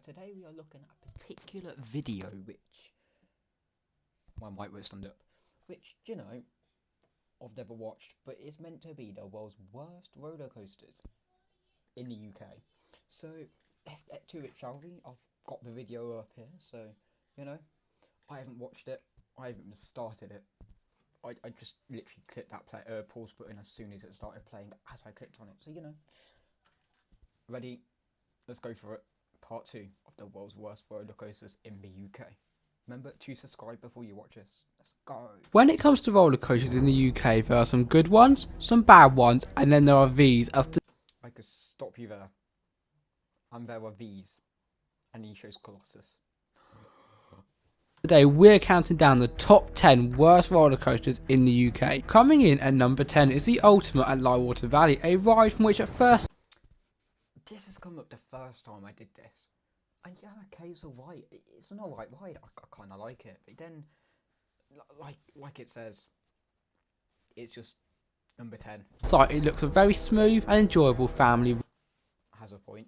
Today we are looking at a particular video which my mic was thumbed up, which I've never watched, but it's meant to be the world's worst roller coasters in the UK. So let's get to it, shall we? I've got the video up here, so I haven't watched it, I haven't started it. I just literally clicked that pause button as soon as it started playing, as I clicked on it. So ready? Let's go for it. Part 2 of the world's worst roller coasters in the UK. Remember to subscribe before you watch this. Let's go. When it comes to roller coasters in the UK, there are some good ones, some bad ones, and then there are these. I could stop you there. And there are these. And he shows Colossus. Today we're counting down the top 10 worst roller coasters in the UK. Coming in at number 10 is the Ultimate at Lightwater Valley, a ride from which at first... This has come up the first time I did this. And yeah, okay, it's alright. It's an alright ride. I kind of like it. But then, like it says, it's just number 10. It looks a very smooth and enjoyable family Has a point.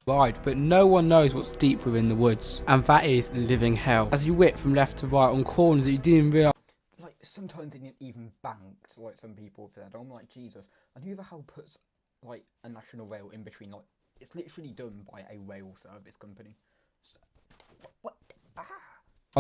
ride, but no one knows what's deep within the woods, and that is living hell. As you whip from left to right on corners that you didn't realise. Like, sometimes it isn't even banked, like some people have said. I'm like, Jesus. And who the hell puts, like, a national rail in between, like, it's literally done by a rail service company. So, what?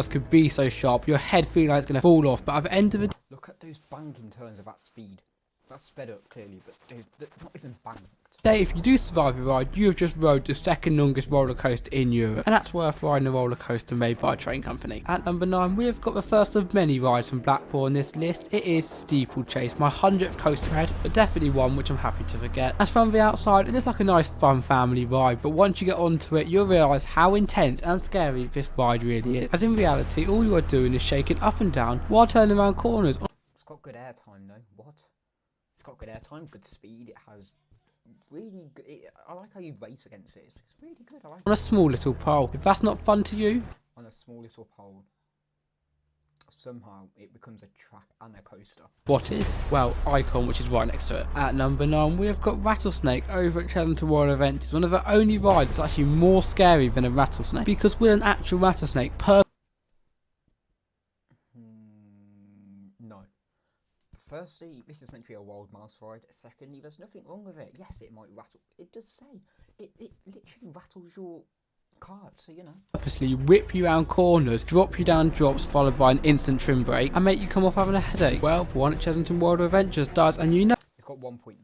Could be so sharp, your head feels like it's going to fall off, but at the end of it... Look at those banking turns of that speed. That's sped up, clearly, but they're not even banked. Say if you do survive the ride, you have just rode the second longest roller coaster in Europe, and that's worth riding a roller coaster made by a train company. At number 9, we have got the first of many rides from Blackpool on this list. It is Steeplechase, my 100th coaster head, but definitely one which I'm happy to forget. As from the outside, it looks like a nice fun family ride, but once you get onto it, you'll realise how intense and scary this ride really is. As in reality, all you are doing is shaking up and down while turning around corners. It's got good airtime though. What? It's got good airtime, good speed. It has really good. I like how you race against it. It's really good. I like On a small little pole. If that's not fun to you, on a small little pole, somehow it becomes a track and a coaster. what is? Well, Icon, which is right next to it. At number 9, we have got Rattlesnake over at Chesington Royal Adventures, one of the only rides that's actually more scary than a rattlesnake, because with an actual rattlesnake No. Firstly, this is meant to be a wild mouse ride. Secondly, there's nothing wrong with it. Yes, it might rattle. It does say. It literally rattles your cart, so purposely whip you around corners, drop you down drops followed by an instant trim brake, and make you come off having a headache. Well, the one at Chesington World Adventures does, and it's got 1.9.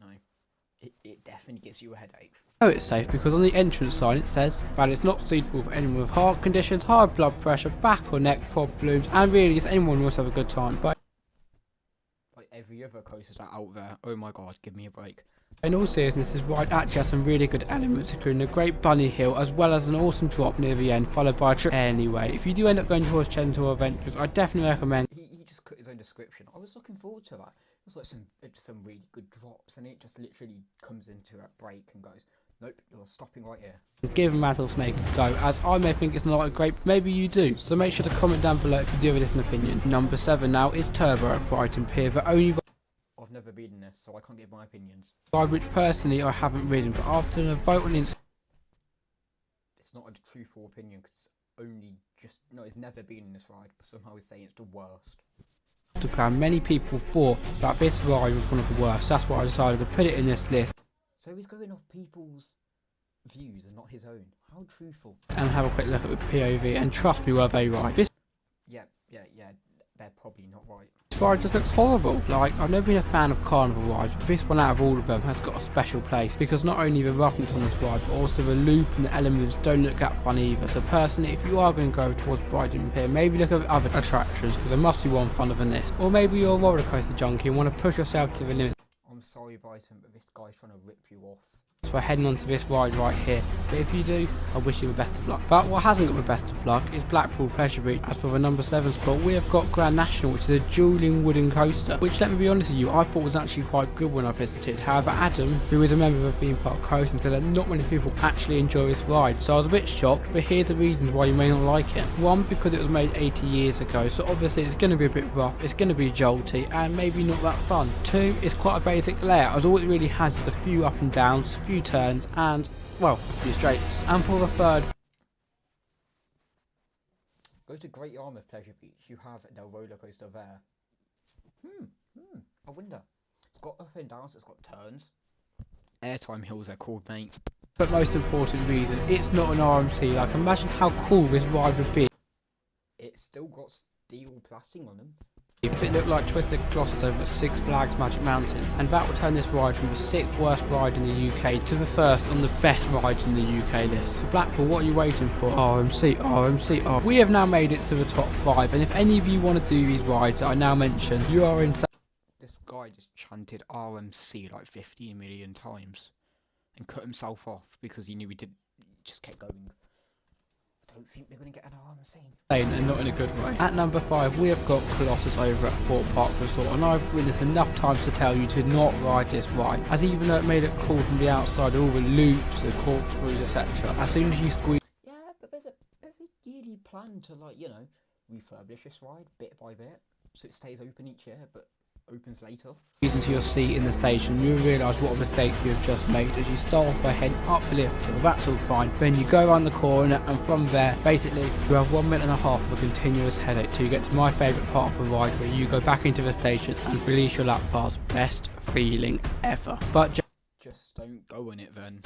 It definitely gives you a headache. It's safe because on the entrance sign it says that it's not suitable for anyone with heart conditions, high blood pressure, back or neck problems, and really it's anyone who wants to have a good time. But like every other coaster out there, oh my god, give me a break. In all seriousness, this ride actually has some really good elements, including a great bunny hill as well as an awesome drop near the end, followed by a trip. Anyway, if you do end up going towards Chesington Adventures, I definitely recommend. He just cut his own description. I was looking forward to that. It was like some really good drops, and it just literally comes into a break and goes, nope, you're stopping right here. Give Rattlesnake a go, as I may think it's not a great, maybe you do. So make sure to comment down below if you do have a different opinion. Number 7 now is Turbo at Brighton Pier, the only I've never been in this, so I can't give my opinions. ride which personally I haven't ridden, but after a vote on Instagram, it's not a truthful opinion because it's never been in this ride, but somehow he's saying it's the worst. many people thought that this ride was one of the worst. That's why I decided to put it in this list. So he's going off people's views and not his own. How truthful. And have a quick look at the POV, and trust me, were they right? This Yeah, they're probably not right. ride just looks horrible. Like, I've never been a fan of carnival rides, but this one out of all of them has got a special place, because not only the roughness on this ride, but also the loop and the elements don't look that fun either. So personally, if you are going to go towards Brighton Pier, maybe look at other attractions, because there must be one funner than this. Or maybe you're a roller coaster junkie and want to push yourself to the limit. I'm sorry, Brighton, but this guy's trying to rip you off. So we're heading on to this ride right here, but if you do, I wish you the best of luck. But what hasn't got the best of luck is Blackpool Pleasure Beach. As for the number 7 spot, we have got Grand National, which is a dueling wooden coaster, which, let me be honest with you, I thought was actually quite good when I visited. However, Adam, who is a member of the theme park coaster, said that not many people actually enjoy this ride, so I was a bit shocked, but here's the reasons why you may not like it. 1, because it was made 80 years ago, so obviously it's going to be a bit rough, it's going to be jolty, and maybe not that fun. 2, it's quite a basic layout, as all it really has is a few up and downs, a few turns, and, well, a few straights. And for the third, Go to Great Yarmouth Pleasure Beach. You have the roller coaster there. I wonder. It's got up and downs. It's got turns. Airtime hills they're called, mate. But most important reason, it's not an RMC. Like, imagine how cool this ride would be. It's still got steel plastic on them. If it looked like Twisted Colossus over at Six Flags Magic Mountain, and that will turn this ride from the 6th worst ride in the UK to the 1st on the best rides in the UK list. So Blackpool, what are you waiting for? RMC. We have now made it to the top 5, and if any of you want to do these rides that I now mention, you are in. This guy just chanted RMC like 15 million times and cut himself off because he knew he did. Just kept going. I don't think we're going to get an RMC. And not in a good way. At number 5, we have got Colossus over at Fort Park Resort, and I've written this enough times to tell you to not ride this ride, as even though it made it cool from the outside, all the loops, the corkscrews, etc. As soon as you squeeze. Yeah, but there's a yearly plan to, like, you know, refurbish this ride bit by bit, so it stays open each year, but opens later. Into your seat in the station, you realise what a mistake you have just made as you start off by heading up the lift. Well, that's all fine. Then you go around the corner, and from there, basically, you have 1.5 minutes of a continuous headache till you get to my favourite part of the ride, where you go back into the station and release your lap pass. Best feeling ever. But just don't go in it then.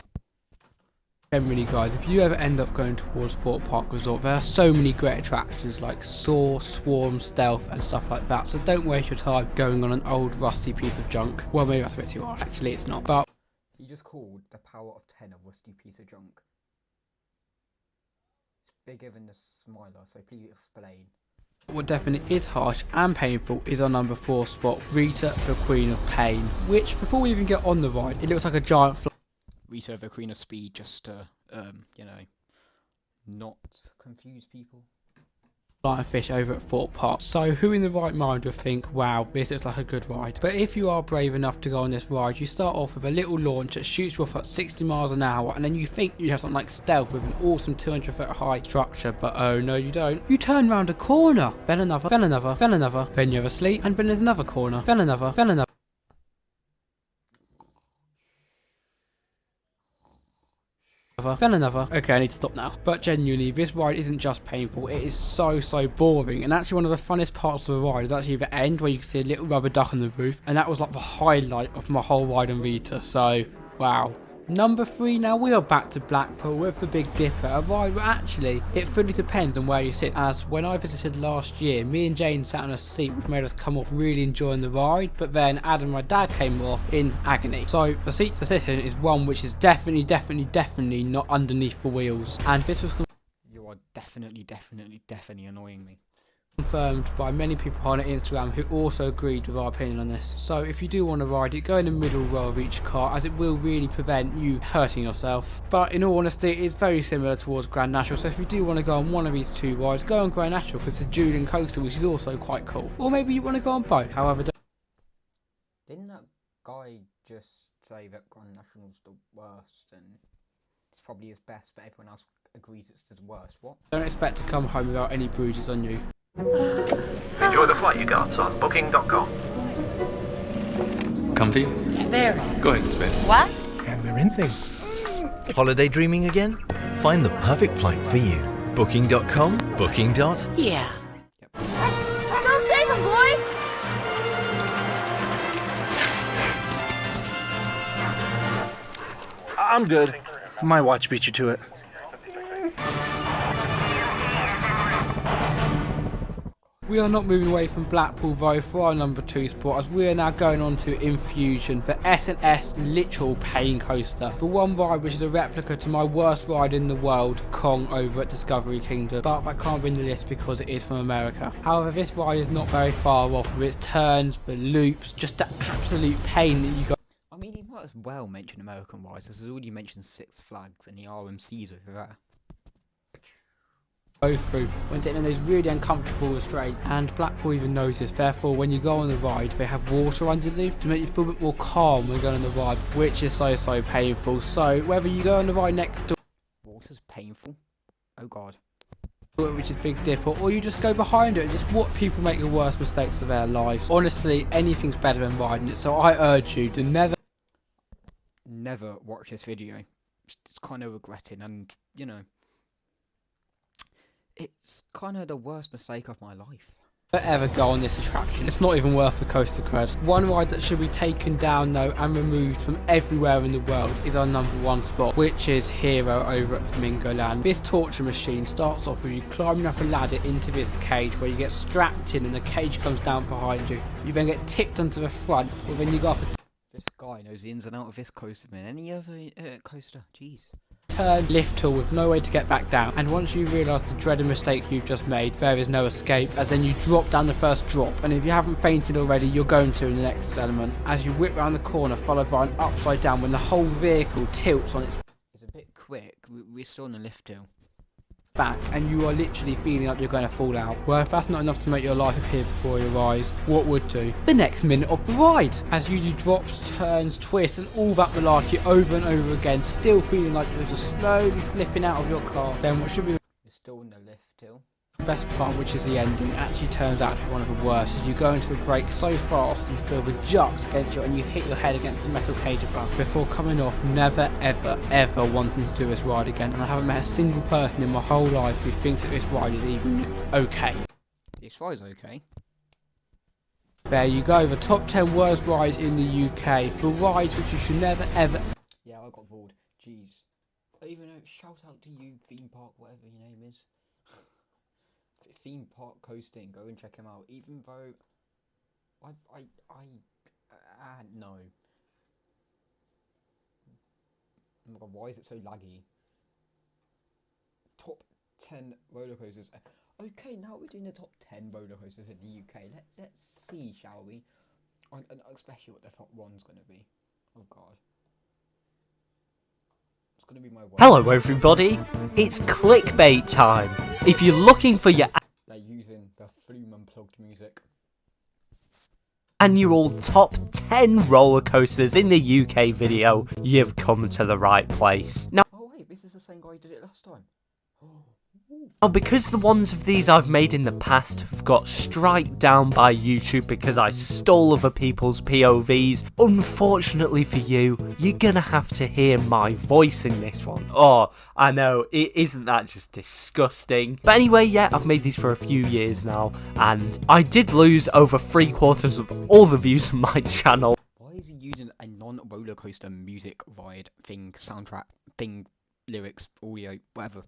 generally, guys, if you ever end up going towards Fort Park Resort, there are so many great attractions like Soar, Swarm, Stealth and stuff like that, so don't waste your time going on an old rusty piece of junk. Well, maybe that's a bit too harsh, actually it's not, but he just called the power of 10 a rusty piece of junk. It's bigger than the Smiler, so please explain. What definitely is harsh and painful is our number 4 spot, Rita, the Queen of Pain, which, before we even get on the ride, it looks like a giant Rita, the Queen of Speed, just to, you know, not confuse people. flying fish over at Fort Park. So who in the right mind would think, wow, this looks like a good ride? But if you are brave enough to go on this ride, you start off with a little launch that shoots you off at 60 miles an hour, and then you think you have something like Stealth with an awesome 200-foot high structure, but oh no you don't. You turn round a corner, then another, then another, then another, then you have a sleep, and then there's another corner, then another, then another. Then another. Okay, I need to stop now. But genuinely, this ride isn't just painful, it is so boring. And actually one of the funnest parts of the ride is actually the end, where you can see a little rubber duck on the roof, and that was like the highlight of my whole ride on Rita, so wow. Number 3, now we are back to Blackpool with the Big Dipper, a ride where actually it fully depends on where you sit, as when I visited last year, me and Jane sat on a seat which made us come off really enjoying the ride, but then Adam, my dad, came off in agony. So the seat to sit in is one which is definitely not underneath the wheels, and this was You are definitely annoying me. confirmed by many people on Instagram who also agreed with our opinion on this. So if you do want to ride it, go in the middle row of each car, as it will really prevent you hurting yourself. But in all honesty, it is very similar towards Grand National, so if you do want to go on one of these two rides, go on Grand National because it's a dueling coaster, which is also quite cool. Or maybe you want to go on both. However, Didn't that guy just say that Grand National's the worst and it's probably his best, but everyone else agrees it's the worst? What? don't expect to come home without any bruises on you. Enjoy the flight you got on Booking.com. Comfy? Very. Go ahead and spin. What? And we're rinsing. Holiday dreaming again? Find the perfect flight for you. Booking.com, booking. Yeah. Go save him, boy! I'm good. My watch beat you to it. We are not moving away from Blackpool though for our number 2 spot, as we are now going on to Infusion, the S&S literal pain coaster. The one ride which is a replica to my worst ride in the world, Kong, over at Discovery Kingdom, but that can't win the list because it is from America. However, this ride is not very far off with its turns, the loops, just the absolute pain that you got. I mean, he might as well mention American rides. This has already mentioned Six Flags and the RMCs over there. Go through when sitting in those really uncomfortable restraints, and Blackpool even knows this. Therefore, when you go on the ride, they have water underneath to make you feel a bit more calm when going on the ride, which is so painful. So whether you go on the ride next door, Water's painful? Oh god. which is Big Dipper, or you just go behind it and just watch people make the worst mistakes of their lives. Honestly, anything's better than riding it, so I urge you to never watch this video. It's kind of regretting, and you know, It's kind of the worst mistake of my life. Ever go on this attraction. It's not even worth the coaster cred. One ride that should be taken down though and removed from everywhere in the world is our #1 spot, which is Hero over at Flamingo Land. This torture machine starts off with you climbing up a ladder into this cage where you get strapped in and the cage comes down behind you. You then get tipped onto the front, well then you go up a This guy knows the ins and outs of this coaster than any other coaster. Jeez. turn, lift hill with no way to get back down, and once you realise the dreaded mistake you've just made, there is no escape, as then you drop down the first drop, and if you haven't fainted already, you're going to in the next element, as you whip round the corner followed by an upside down when the whole vehicle tilts on its It's a bit quick. We're still on the lift hill. back, and you are literally feeling like you're going to fall out. Well, if that's not enough to make your life appear before your eyes, what would do? The next minute of the ride, as you do drops, turns, twists, and all that malarkey over and over again, still feeling like you're just slowly slipping out of your car. Then what should be We're still in the lift hill. the best part, which is the ending, actually turns out to be one of the worst, as you go into a brake so fast you feel the jocks against you and you hit your head against the metal cage above before coming off, never ever wanting to do this ride again. And I haven't met a single person in my whole life who thinks that this ride is even okay. This ride's okay. There you go, the top 10 worst rides in the UK, the rides which you should never ever. Yeah, I got bored. Jeez. Even though, shout out to you, theme park, whatever your name is. Theme park coasting, go and check him out. Even though no. Oh my god, why is it so laggy? Top 10 roller coasters. Okay, now we're doing the top 10 roller coasters in the UK. Let's see, shall we? And especially what the top one's gonna be. Oh god. It's gonna be my worst. Hello everybody, it's clickbait time. If you're looking for your They're using the Flume Unplugged music. annual top 10 roller coasters in the UK video, you've come to the right place. Now, Oh wait, this is the same guy who did it last time. because the ones of these I've made in the past have got striked down by YouTube because I stole other people's POVs, unfortunately for you, you're gonna have to hear my voice in this one. Oh, I know, isn't that just disgusting? But anyway, yeah, I've made these for a few years now, and I did lose over 3/4 of all the views on my channel. Why is he using a non-roller coaster music ride thing, soundtrack thing, lyrics, audio, whatever?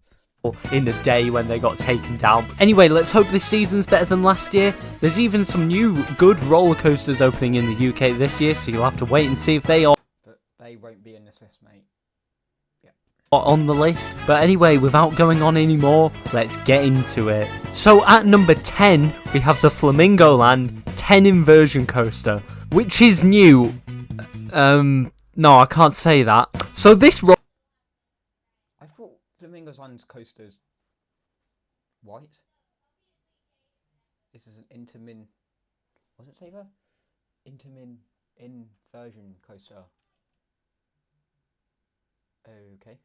In the day when they got taken down. Anyway, let's hope this season's better than last year. There's even some new good roller coasters opening in the UK this year, so you'll have to wait and see if they are But they won't be in this list, mate. on the list. But anyway, without going on anymore, let's get into it. So at number 10, we have the Flamingo Land 10 inversion coaster, which is new. No, I can't say that. So this I thought Flamingo's Land's coaster's white. This is an Intamin. What does it say there? Intamin inversion coaster. Okay.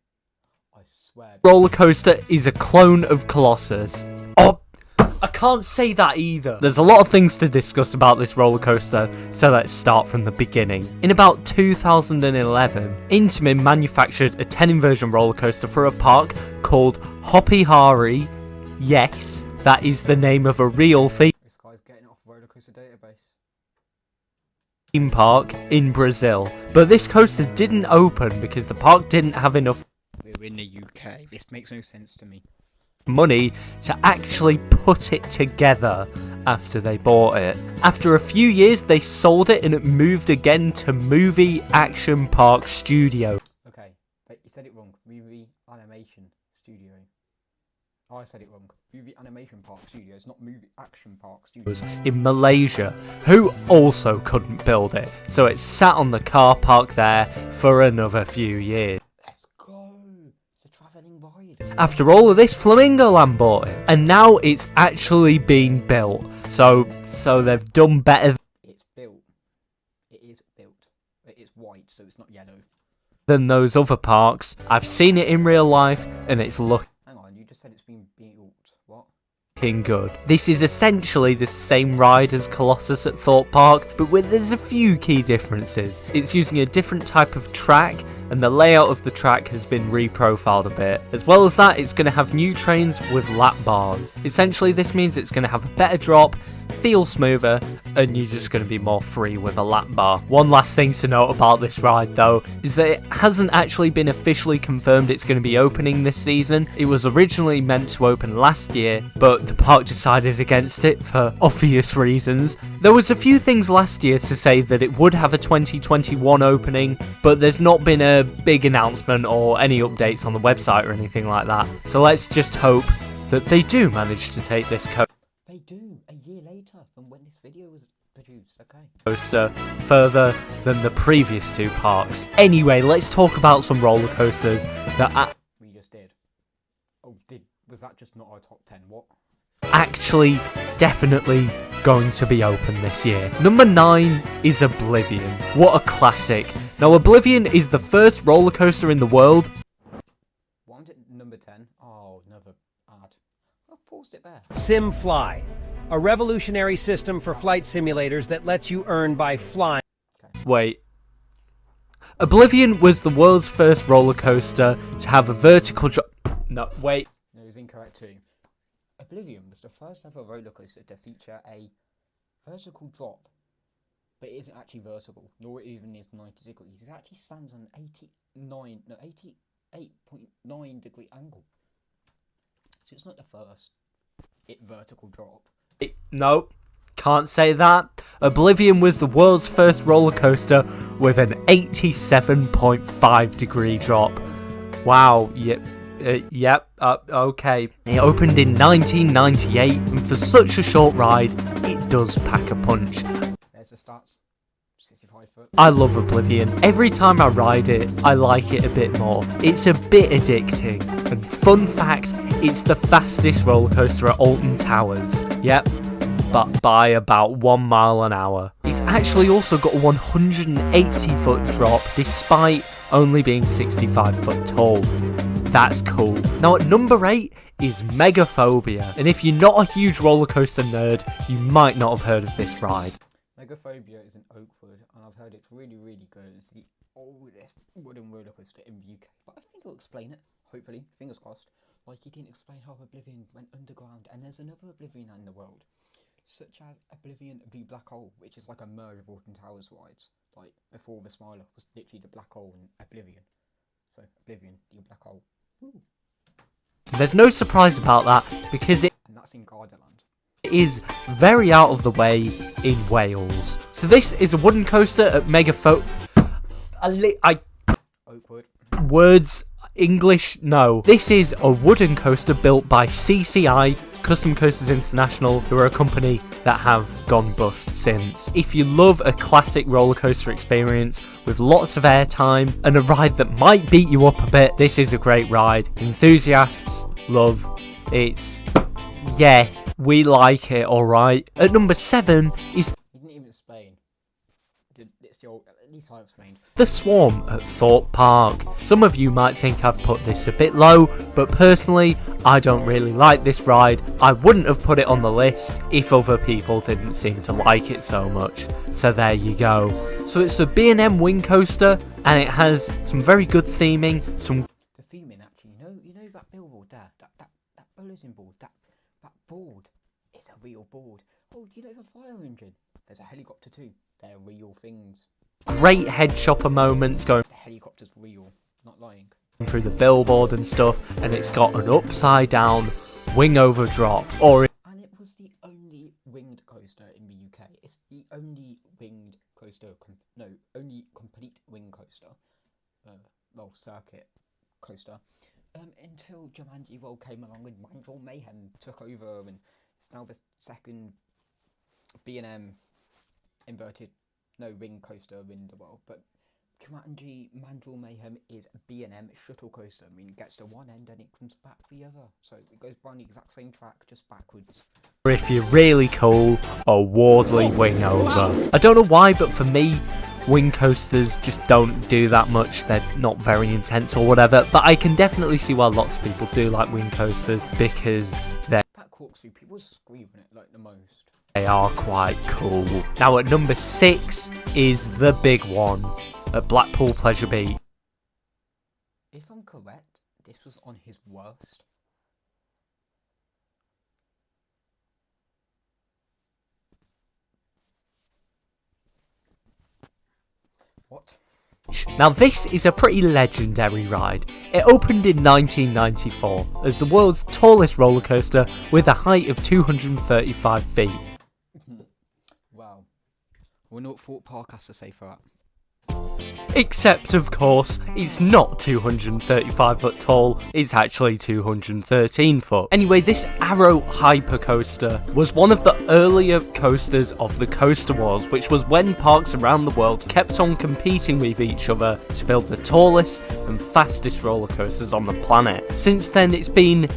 I swear. roller coaster is a clone of Colossus. Oh, I can't say that either. There's a lot of things to discuss about this roller coaster, so let's start from the beginning. In about 2011, Intamin manufactured a 10 inversion roller coaster for a park called Hopi Hari. Yes, that is the name of a real This guy's getting off roller coaster database. theme park in Brazil. But this coaster didn't open because the park didn't have enough We're in the UK. This makes no sense to me. money to actually put it together after they bought it. After a few years, they sold it and it moved again to Movie Action Park Studio. Okay, but you said it wrong. Movie Animation Studio. Oh, I said it wrong. Movie Animation Park Studios, not Movie Action Park Studios. In Malaysia, who also couldn't build it, so it sat on the car park there for another few years. Let's go. It's a travelling ride. After all of this, Flamingo Land bought it, and now it's actually been built. So they've done better It's built. It is built. It is white, so it's not yellow. than those other parks. I've seen it in real life, and it's looking Hang on, you just said it's been built. What? good. This is essentially the same ride as Colossus at Thorpe Park, but there's a few key differences. It's using a different type of track and the layout of the track has been reprofiled a bit. As well as that, it's going to have new trains with lap bars. Essentially, this means it's going to have a better drop, feel smoother, and you're just going to be more free with a lap bar. One last thing to note about this ride though, is that it hasn't actually been officially confirmed it's going to be opening this season. It was originally meant to open last year, but the park decided against it for obvious reasons. There was a few things last year to say that it would have a 2021 opening, but there's not been a big announcement or any updates on the website or anything like that. So let's just hope that they do manage to take this They do, a year later from when this video was produced, okay. coaster further than the previous two parks. Anyway, let's talk about some roller coasters that We just did. Oh, was that just not our top 10? What? actually definitely going to be open this year. Number 9 is Oblivion. What a classic. Now, Oblivion is the first roller coaster in the world. Why was it number 10? Oh, another ad. I paused it there. SimFly, a revolutionary system for flight simulators that lets you earn by flying. Wait. Oblivion was the world's first roller coaster to have a vertical drop. No, wait. No, it was incorrect too. Oblivion was the first ever roller coaster to feature a vertical drop, but it isn't actually vertical, nor even is 90 degrees. It actually stands on an 88.9 degree angle. So it's not the first vertical drop. No, can't say that. Oblivion was the world's first roller coaster with an 87.5 degree drop. Wow, okay. It opened in 1998, and for such a short ride, it does pack a punch. There's the stats. 65 foot. I love Oblivion. Every time I ride it, I like it a bit more. It's a bit addicting. And fun fact, it's the fastest roller coaster at Alton Towers. Yep, but by about 1 mile an hour. It's actually also got a 180 foot drop, despite only being 65 foot tall. That's cool. Now at number 8 is Megaphobia, and if you're not a huge roller coaster nerd, you might not have heard of this ride. Megaphobia is in Oakwood, and I've heard it's really, really good. It's the oldest wooden roller coaster in the UK, but I think he'll explain it, hopefully, fingers crossed. Like he didn't explain how Oblivion went underground, and there's another Oblivion in the world, such as Oblivion the Black Hole, which is like a merge of Alton Towers rides. Like before the Smiler was literally the Black Hole and Oblivion. So Oblivion, the Black Hole. Woo. There's no surprise about that, because it And that's in Gardaland. is very out of the way in Wales. So this is a wooden coaster at Oakwood. Words, English, no. This is a wooden coaster built by CCI, Custom Coasters International, who are a company that have gone bust since. If you love a classic roller coaster experience with lots of airtime and a ride that might beat you up a bit, this is a great ride. Enthusiasts love it's... yeah, we like it, alright. At number 7 is... He didn't even explain. It's the old, at least I explained. The Swarm at Thorpe Park. Some of you might think I've put this a bit low, but personally, I don't really like this ride. I wouldn't have put it on the list if other people didn't seem to like it so much. So there you go. So it's a B&M wing coaster, and it has some very good theming, some... The theming actually, you know that billboard there, that bulletin board, that board is a real board. Oh, you know the fire engine? There's a helicopter too. They're real things. great head shopper moments going... The helicopter's real, not lying. ...through the billboard and stuff, and it's got an upside down wing over drop, or... And it was the only winged coaster in the UK. It's the only winged coaster, only complete wing coaster, circuit coaster, until Jumanji World came along and Mandrill Mayhem took over, and it's now the second B&M wing coaster in the world. But Jumanji Mandrill Mayhem is a B&M shuttle coaster. I mean, it gets to one end and it comes back the other, so it goes down the exact same track, just backwards. Or if you're really cool, a Wardley wing over. I don't know why, but for me, wing coasters just don't do that much. They're not very intense or whatever, but I can definitely see why lots of people do like wing coasters, because That corkscrew, people were screaming it like the most. they are quite cool. Now at number 6 is the big one, at Blackpool Pleasure Beach. If I'm correct, this was on his worst. What? Now this is a pretty legendary ride. It opened in 1994 as the world's tallest roller coaster with a height of 235 feet. Wow. I wonder what Thorpe Park has to say for that. Except, of course, it's not 235 foot tall, it's actually 213 foot. Anyway, this Arrow Hypercoaster was one of the earlier coasters of the Coaster Wars, which was when parks around the world kept on competing with each other to build the tallest and fastest roller coasters on the planet. Since then, it's been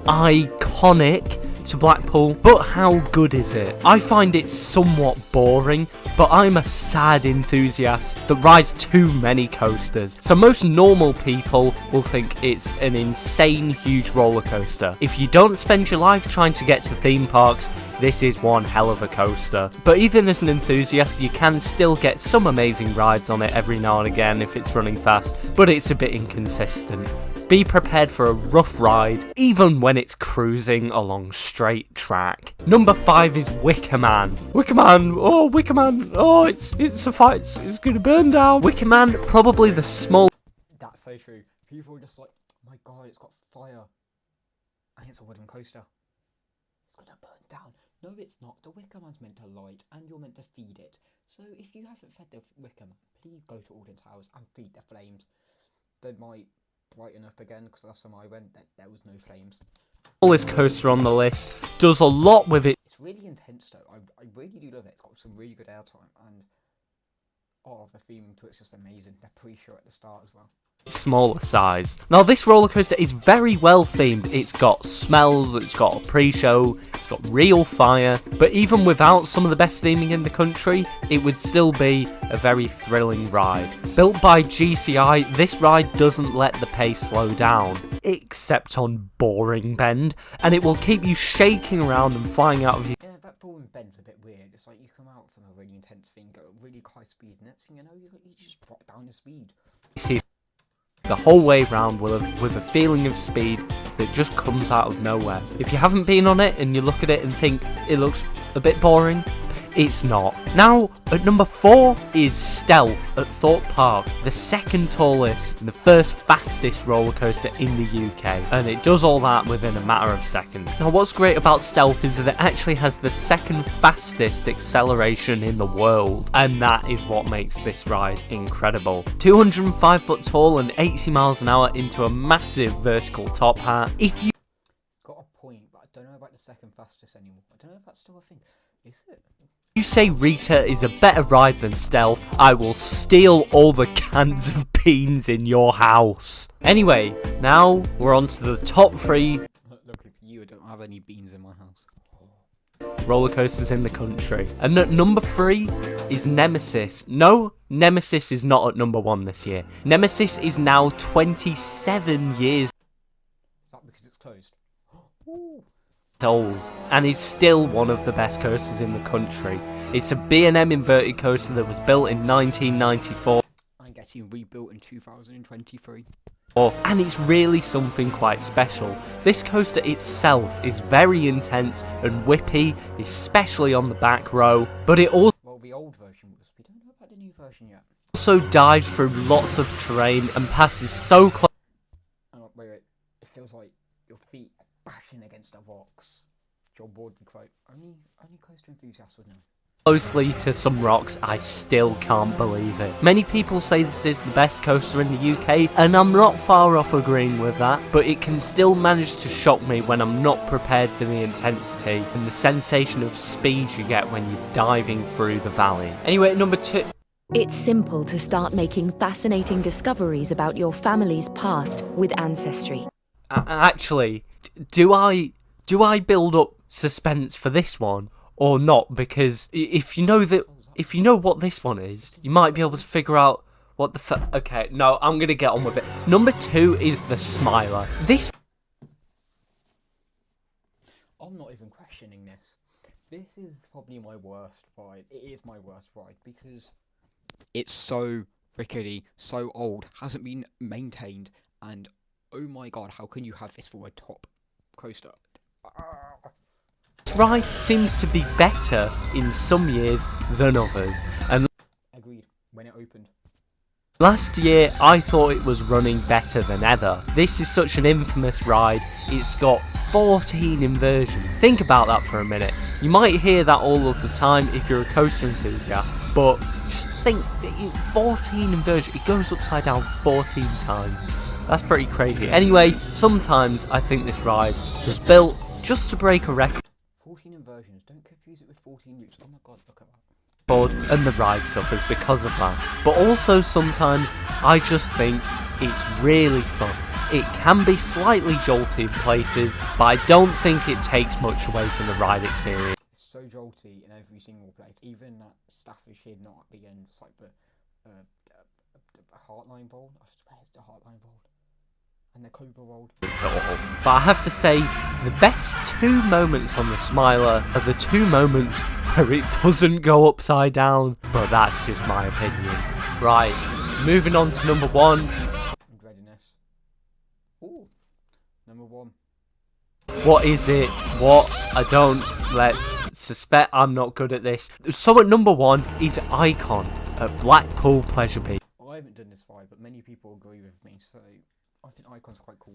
iconic to Blackpool, but how good is it? I find it somewhat boring, but I'm a sad enthusiast that rides too many coasters. So most normal people will think it's an insane huge roller coaster. If you don't spend your life trying to get to theme parks, this is one hell of a coaster. But even as an enthusiast, you can still get some amazing rides on it every now and again if it's running fast, but it's a bit inconsistent. Be prepared for a rough ride, even when it's cruising along straight track. Number 5 is Wicker Man. Wicker Man, oh, it's a fight, it's gonna burn down. Wicker Man, probably the small... That's so true. People are just like, oh my god, it's got fire. And it's a wooden coaster. It's gonna burn down. No, it's not. The Wicker Man's meant to light, and you're meant to feed it. So if you haven't fed the Wicker Man, please go to Alden Towers and feed the flames. They might brighten up again, because last time I went, there was no flames. Smallest coaster on the list, does a lot with it. It's really intense though. I really do love it. It's got some really good airtime, and the theming to it's just amazing. The pre-show at the start as well. Smaller size. Now this roller coaster is very well themed. It's got smells, it's got a pre-show, it's got real fire, but even without some of the best theming in the country, it would still be a very thrilling ride. Built by GCI, this ride doesn't let the pace slow down, except on Boring Bend, and it will keep you shaking around and flying out of your... Yeah, that Boring Bend's a bit weird. It's like you come out from a really intense thing, go at really high speeds, and next thing you know, you just drop down the speed. The whole way round with a feeling of speed that just comes out of nowhere. If you haven't been on it and you look at it and think it looks a bit boring, it's not. Now, at number 4 is Stealth at Thorpe Park, the second tallest and the first fastest roller coaster in the UK, and it does all that within a matter of seconds. Now, what's great about Stealth is that it actually has the second fastest acceleration in the world, and that is what makes this ride incredible. 205 foot tall and 80 miles an hour into a massive vertical top hat. If you Got a point, but I don't know about the second fastest anymore. I don't know if that's still a thing. Is it? you say Rita is a better ride than Stealth, I will steal all the cans of beans in your house. Anyway, now we're on to the top 3 Luckily for you, I don't have any beans in my house. roller coasters in the country. And at number 3 is Nemesis. No, Nemesis is not at number 1 this year. Nemesis is now 27 years Is that because it's closed? old and is still one of the best coasters in the country. It's a B&M inverted coaster that was built in 1994. I'm getting rebuilt in 2023. And it's really something quite special. This coaster itself is very intense and whippy, especially on the back row, but it also Well, the old version was. We don't know about the new version yet. dives through lots of terrain and passes so close. Oh, wait. It feels like your feet are bashing against a rocks. John Borden quote. Only coaster enthusiasts would know. Closely to some rocks, I still can't believe it. Many people say this is the best coaster in the UK, and I'm not far off agreeing with that, but it can still manage to shock me when I'm not prepared for the intensity and the sensation of speed you get when you're diving through the valley. Anyway, at number 2... It's simple to start making fascinating discoveries about your family's past with Ancestry. Actually, do I build up suspense for this one? Or not, because if you know what this one is, you might be able to figure out what the okay, no, I'm gonna get on with it. Number 2 is the Smiler. This... I'm not even questioning this. This is probably my worst ride. It is my worst ride because it's so rickety, so old, hasn't been maintained, and oh my god, how can you have this for a top coaster? This ride seems to be better in some years than others, and Agreed, when it opened. last year I thought it was running better than ever. This is such an infamous ride. It's got 14 inversions. Think about that for a minute. You might hear that all of the time if you're a coaster enthusiast, but just think, 14 inversions, it goes upside down 14 times. That's pretty crazy. Anyway, sometimes I think this ride was built just to break a record, 14 inversions, don't confuse it with 14 loops. Oh my god, look at that. and the ride suffers because of that. But also sometimes I just think it's really fun. It can be slightly jolty in places, but I don't think it takes much away from the ride experience. It's so jolty in every single place, even that Staffordshire not at the end. It's like the Heartline Roll. I swear it's the Heartline Roll. And the Cobra Roll. But I have to say, the best 2 moments on the Smiler are the 2 moments where it doesn't go upside down. But that's just my opinion. Right, moving on to number 1. I'm dreading this. Ooh, number 1. What is it? What? I don't. Let's suspect I'm not good at this. So at number 1 is Icon at Blackpool Pleasure Beach. I haven't done this ride, but many people agree with me, so I think Icon's quite cool.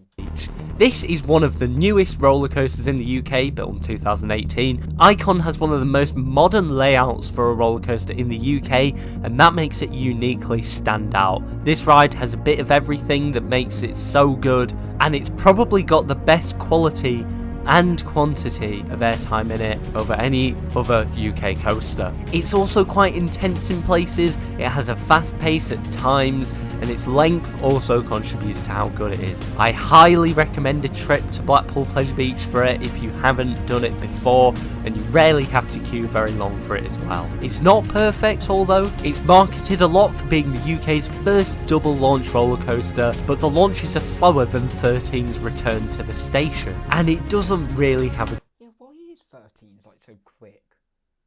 This is one of the newest roller coasters in the UK, built in 2018. Icon has one of the most modern layouts for a roller coaster in the UK, and that makes it uniquely stand out. This ride has a bit of everything that makes it so good, and it's probably got the best quality and quantity of airtime in it over any other UK coaster. It's also quite intense in places, it has a fast pace at times, and its length also contributes to how good it is. I highly recommend a trip to Blackpool Pleasure Beach for it if you haven't done it before, and you rarely have to queue very long for it as well. It's not perfect, although it's marketed a lot for being the UK's first double launch roller coaster, but the launches are slower than 13's return to the station, and it doesn't really have a Yeah, why is 13's like so quick?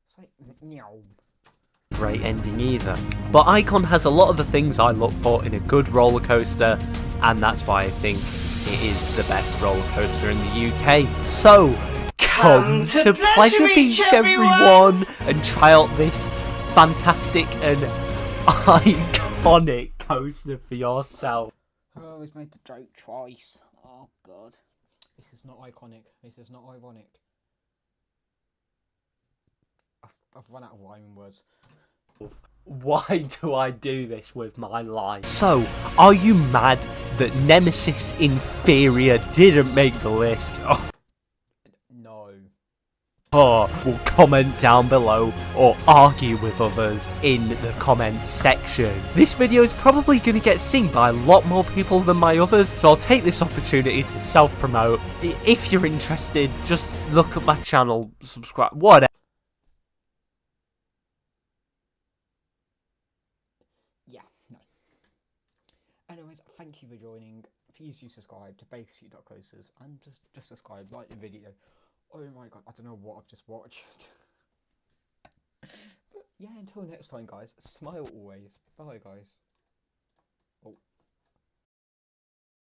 It's like, meow. great ending either. But Icon has a lot of the things I look for in a good roller coaster, and that's why I think it is the best roller coaster in the UK. So, come to Pleasure Beach, everyone, and try out this fantastic and iconic coaster for yourself. I always made the joke twice. Oh god. This is not iconic. This is not ironic. I've run out of rhyming words. Why do I do this with my life? So, are you mad that Nemesis Inferior didn't make the list? No. Or will comment down below or argue with others in the comments section. This video is probably going to get seen by a lot more people than my others, so I'll take this opportunity to self-promote. If you're interested, just look at my channel, subscribe, whatever. Yeah, no. Anyways, thank you for joining. Please do subscribe to Bakerstreet.coasters and just subscribe, like the video. Oh my god, I don't know what I've just watched. But yeah, until next time guys, smile always. Bye guys.